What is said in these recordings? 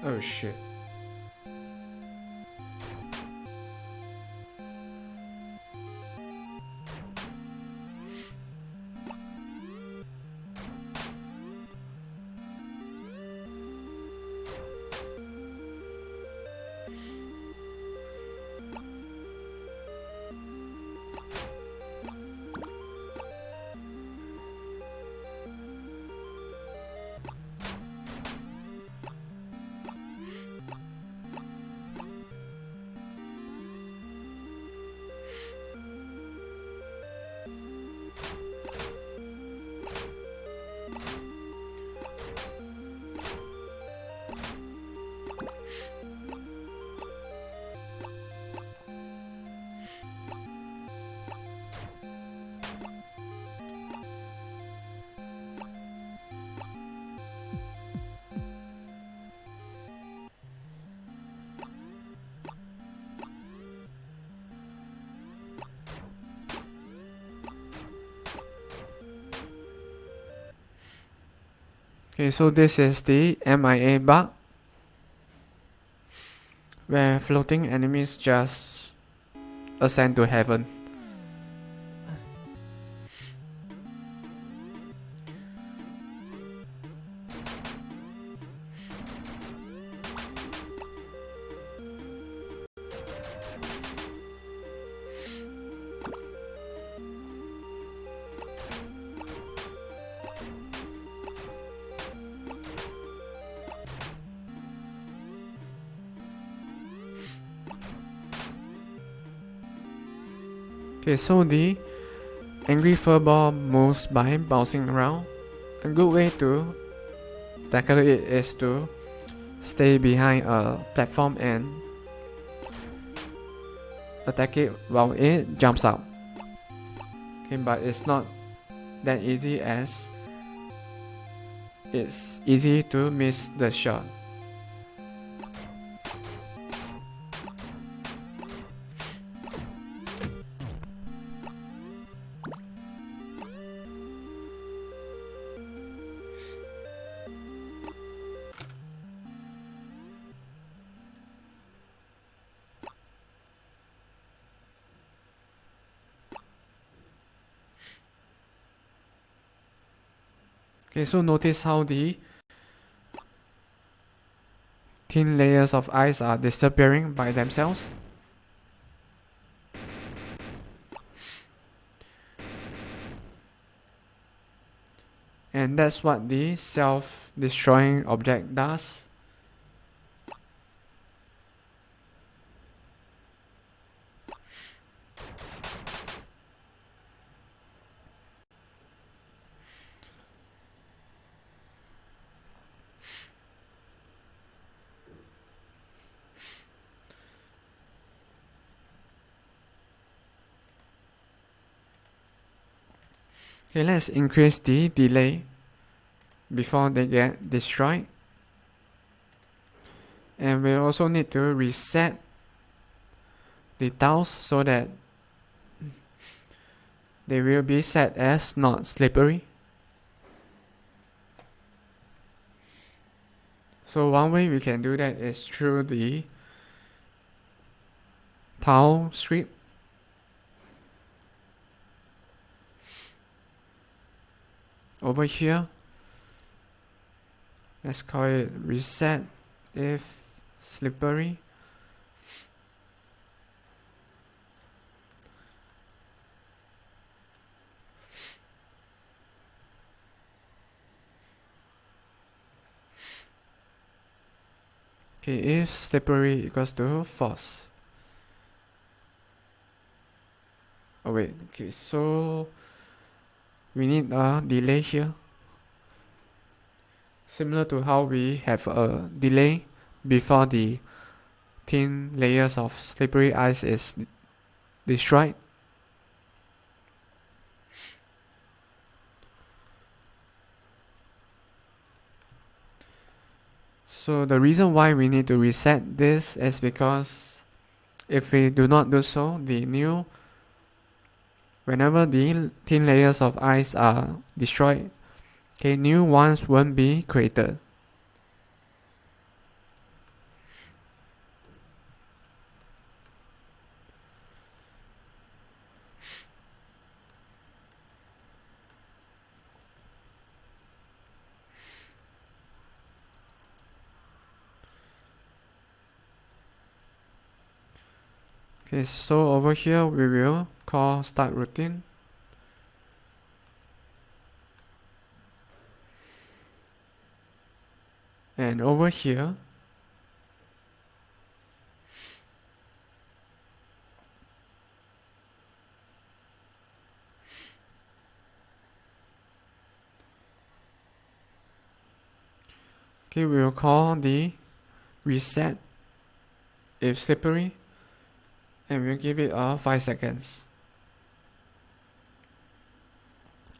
Oh shit. Okay, so this is the MIA bug, where floating enemies just ascend to heaven. Okay, so the angry furball moves by bouncing around. A good way to tackle it is to stay behind a platform and attack it while it jumps up. Okay, but it's not that easy, as it's easy to miss the shot. Okay, so notice how the thin layers of ice are disappearing by themselves. And that's what the self-destroying object does. Okay, let's increase the delay before they get destroyed. And we also need to reset the tiles so that they will be set as not slippery. So one way we can do that is through the tile strip. Over here, let's call it reset if slippery. Okay, if slippery equals to false. Oh wait, okay, so we need a delay here, similar to how we have a delay before the thin layers of slippery ice is destroyed. So the reason why we need to reset this is because if we do not do so, whenever the thin layers of ice are destroyed, okay, new ones won't be created. Okay, so over here we will call start routine. And over here, okay, we will call the reset if slippery, and we'll give it a 5 seconds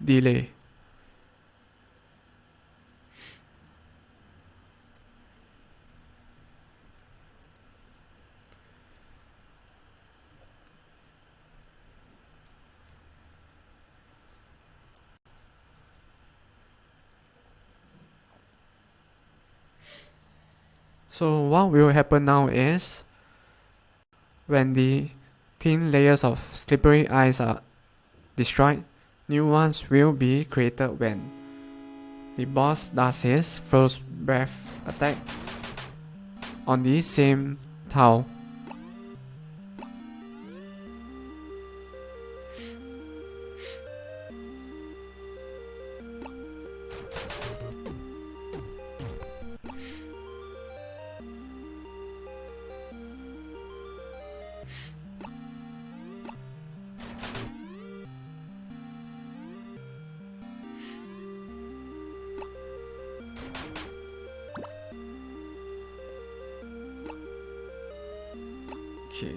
delay. So what will happen now is, when the thin layers of slippery ice are destroyed, new ones will be created when the boss does his first breath attack on the same tile. Okay.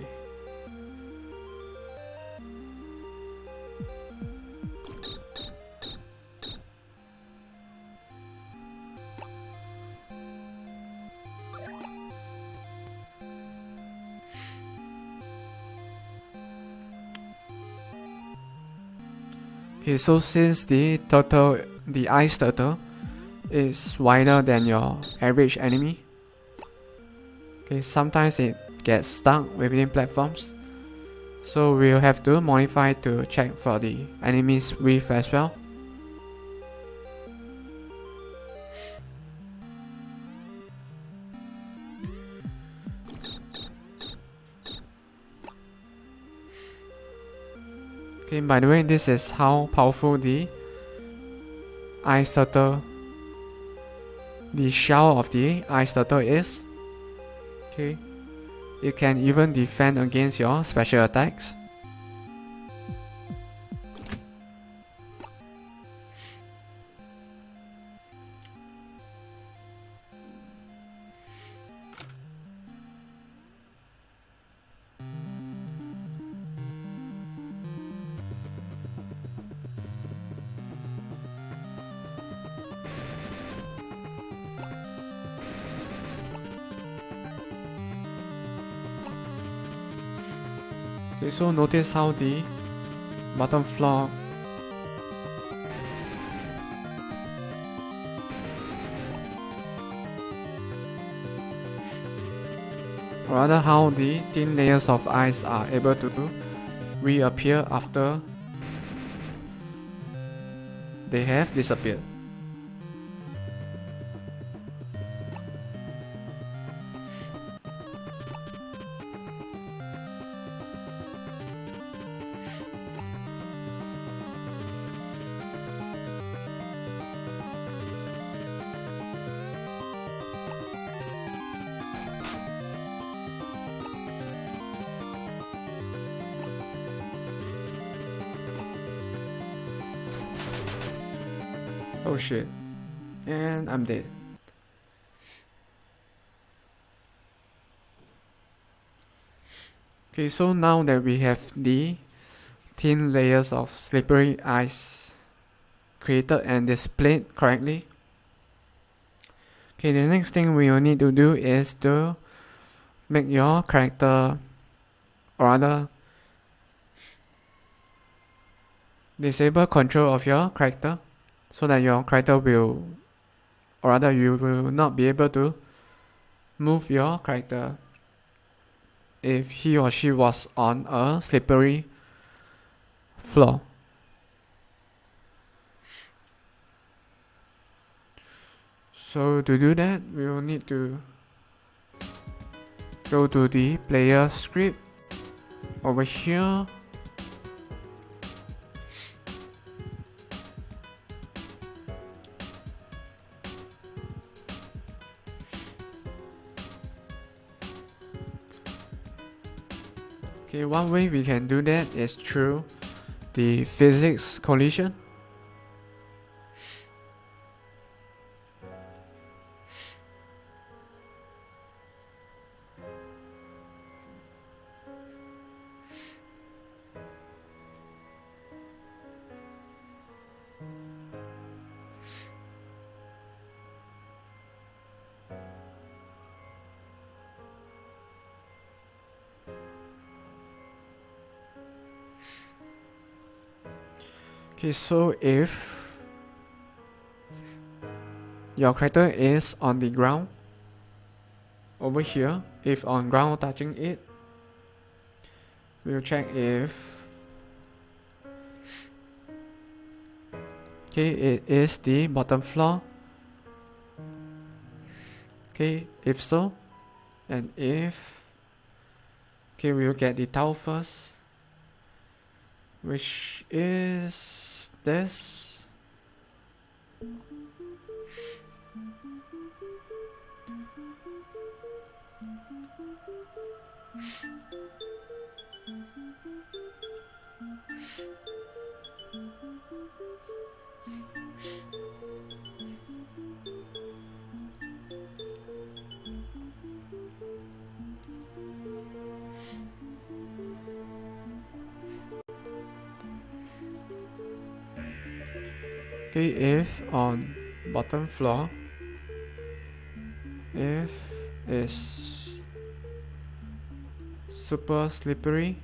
Okay, so since the ice turtle is wider than your average enemy, okay, sometimes it gets stuck within platforms, so we'll have to modify to check for the enemy's width as well. Okay, by the way, this is how powerful the ice turtle, the shell of the ice turtle is. Okay, it can even defend against your special attacks. Okay, so notice how the bottom floor or rather how the thin layers of ice are able to reappear after they have disappeared. Oh shit. And I'm dead. Okay, so now that we have the thin layers of slippery ice created and displayed correctly, Okay, the next thing we will need to do is to make your character, or rather disable control of your character, so that your character will, or rather you will not be able to move your character if he or she was on a slippery floor. So to do that, we will need to go to the player script over here. Okay, one way we can do that is through the physics collision. Okay, so if your character is on the ground over here, if on ground touching it, we'll check if it is the bottom floor. Okay, if so, and if we'll get the tile first, which is this. Okay, if on bottom floor, if is super slippery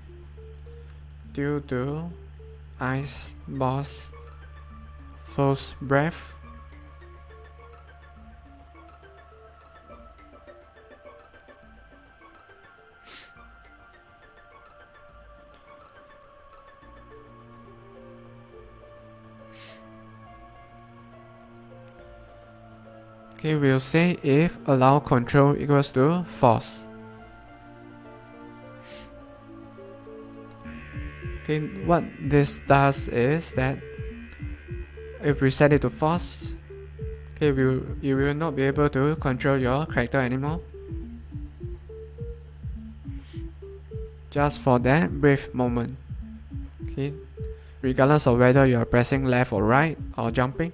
due to ice boss force breath, okay, we'll say if allow control equals to false. Okay, what this does is that if we set it to false, okay, you will not be able to control your character anymore. Just for that brief moment. Okay, regardless of whether you are pressing left or right or jumping.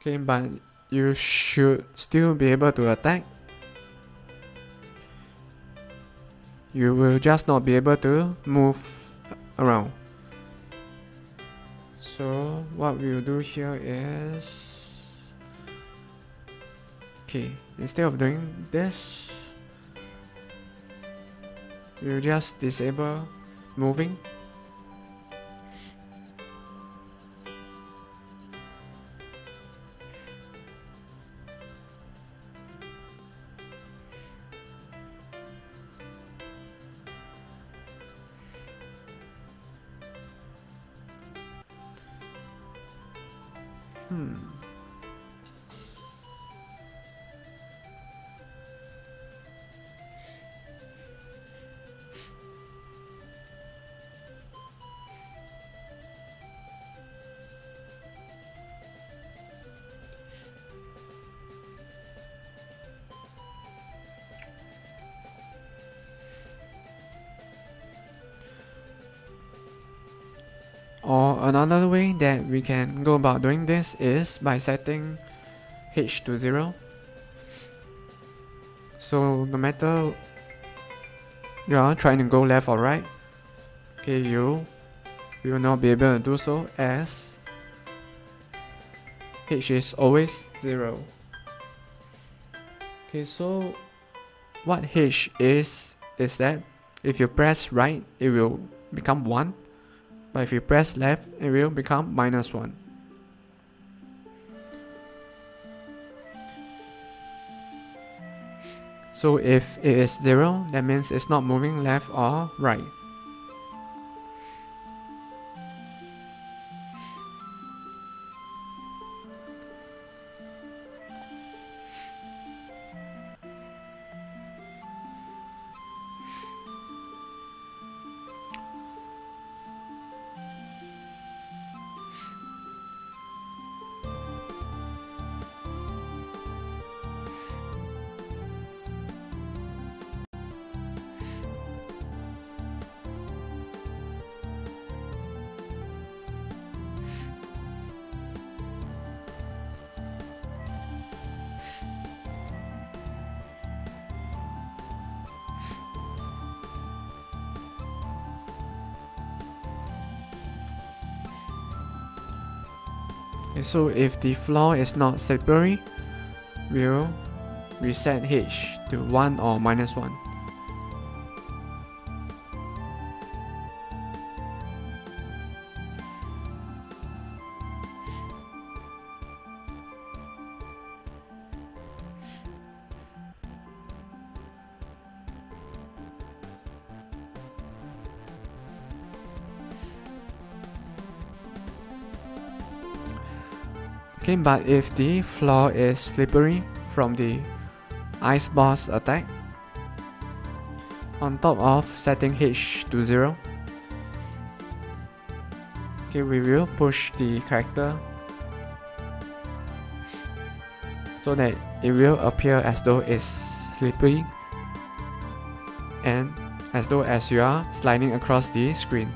Okay, but you should still be able to attack. You will just not be able to move around. So what we'll do here is, okay, instead of doing this, we'll just disable moving. Or another way that we can go about doing this is by setting H to 0. So no matter you are trying to go left or right, Okay, you will not be able to do so as h is always 0. Okay, so what h is that if you press right, it will become 1, but if you press left, it will become -1. So if it is 0, that means it's not moving left or right. Okay, so if the floor is not slippery, we'll reset h to 1 or -1. Okay, but if the floor is slippery from the ice boss attack, on top of setting h to 0, okay, we will push the character so that it will appear as though it's slippery and as though as you are sliding across the screen.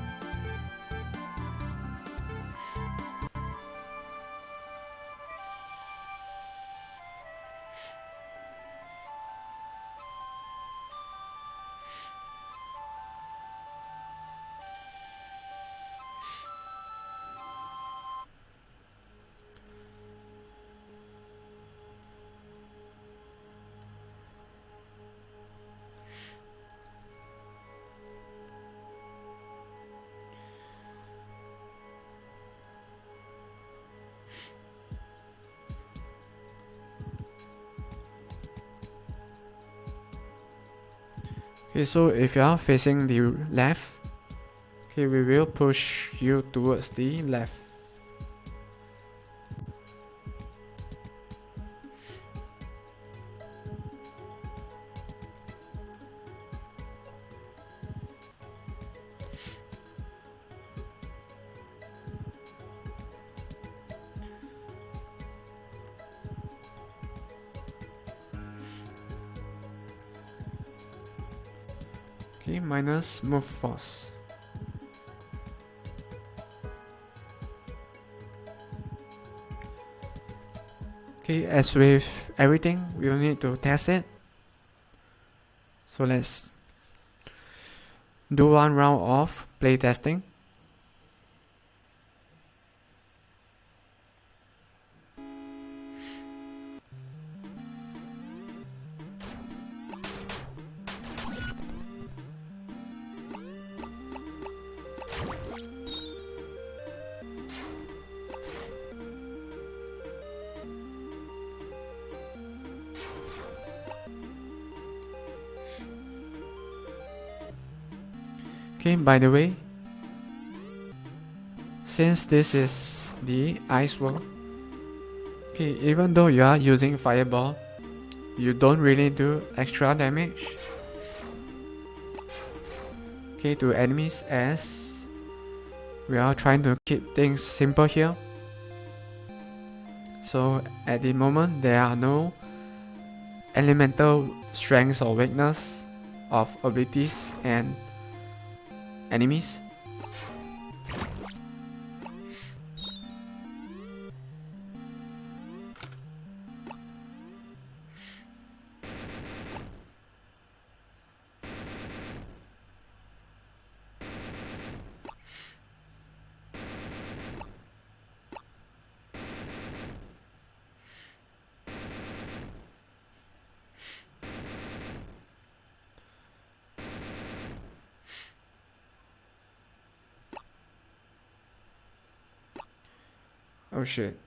Okay, so if you are facing the left, okay, we will push you towards the left. Okay, minus move force. Okay, as with everything, we will need to test it. So let's do one round of play testing. Okay, by the way, since this is the ice world, okay, even though you are using fireball, you don't really do extra damage, okay, to enemies, as we are trying to keep things simple here. So at the moment, there are no elemental strengths or weakness of abilities and enemies. Oh shit.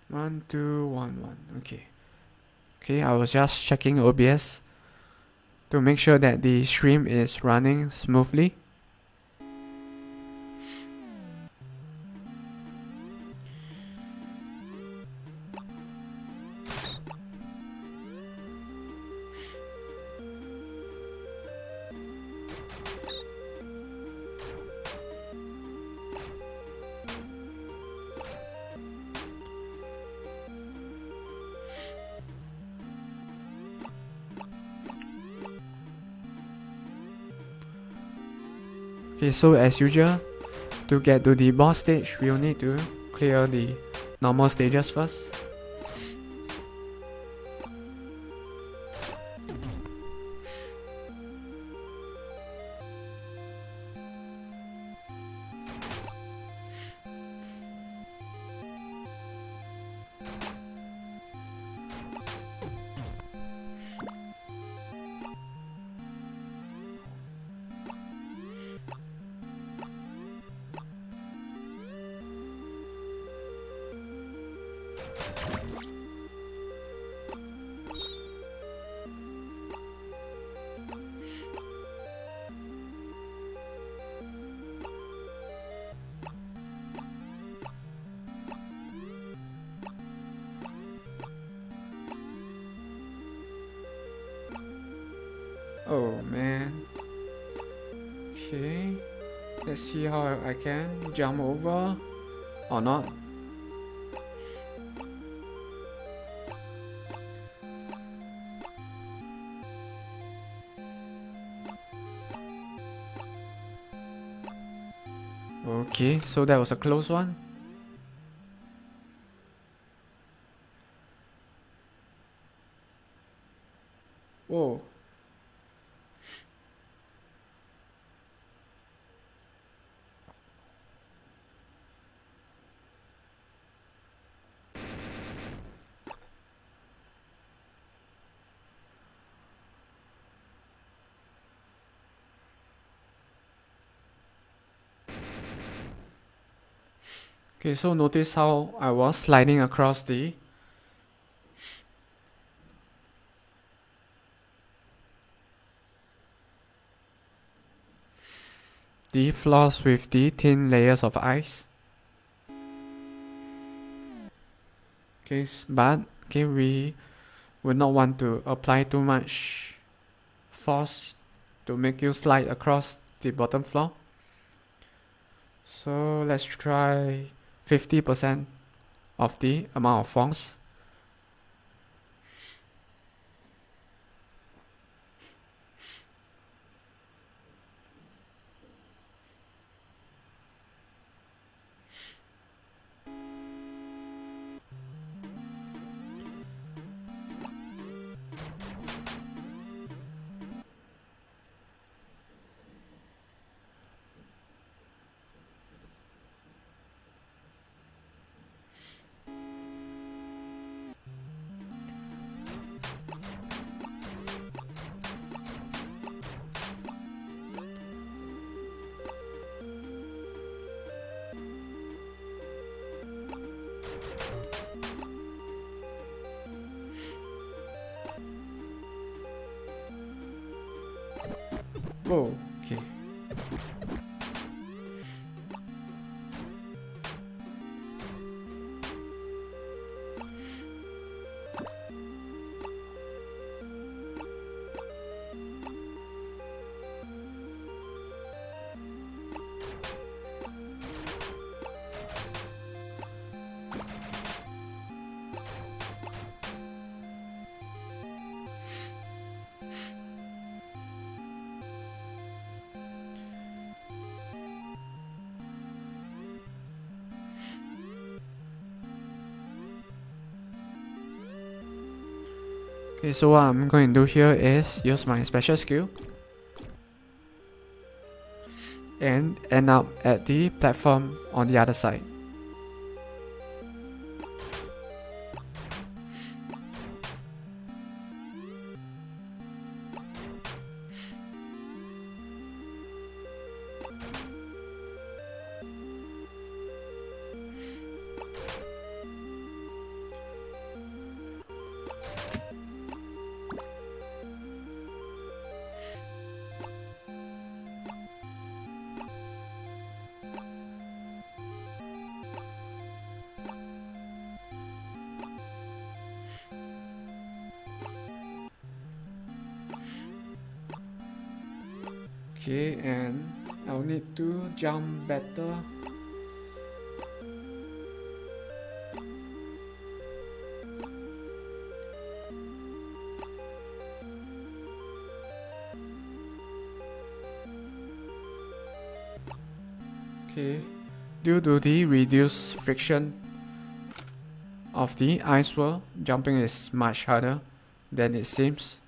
One, two, one, one. Okay. Okay, I was just checking OBS to make sure that the stream is running smoothly. Okay, so as usual, to get to the boss stage, we'll need to clear the normal stages first. Oh man. Okay. Let's see how I can jump over or not. Okay, so that was a close one. Whoa. Okay, so notice how I was sliding across the floors with the thin layers of ice. Okay, but we would not want to apply too much force to make you slide across the bottom floor. So let's try 50% of the amount of force. Whoa, okay. Okay, so what I'm going to do here is use my special skill and end up at the platform on the other side. Okay, and I'll need to jump better. Okay, due to the reduced friction of the ice wall, jumping is much harder than it seems.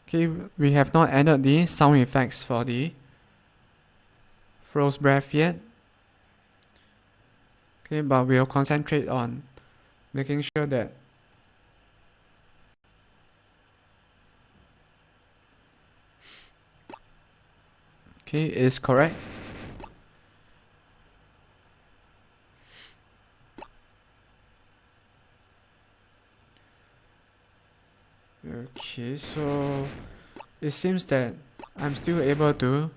Okay, we have not added the sound effects for the froze breath yet. Okay, but we'll concentrate on making sure that is correct. Okay, so it seems that I'm still able to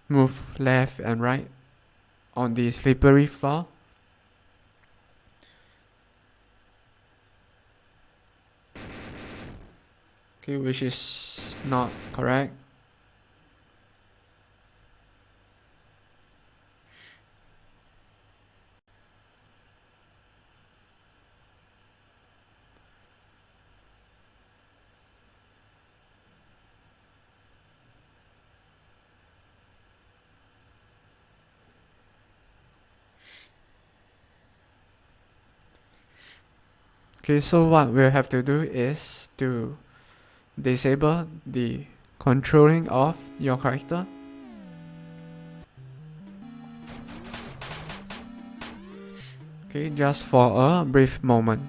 move left and right on the slippery floor. Okay, which is not correct. Okay, so what we'll have to do is to disable the controlling of your character. Okay, just for a brief moment.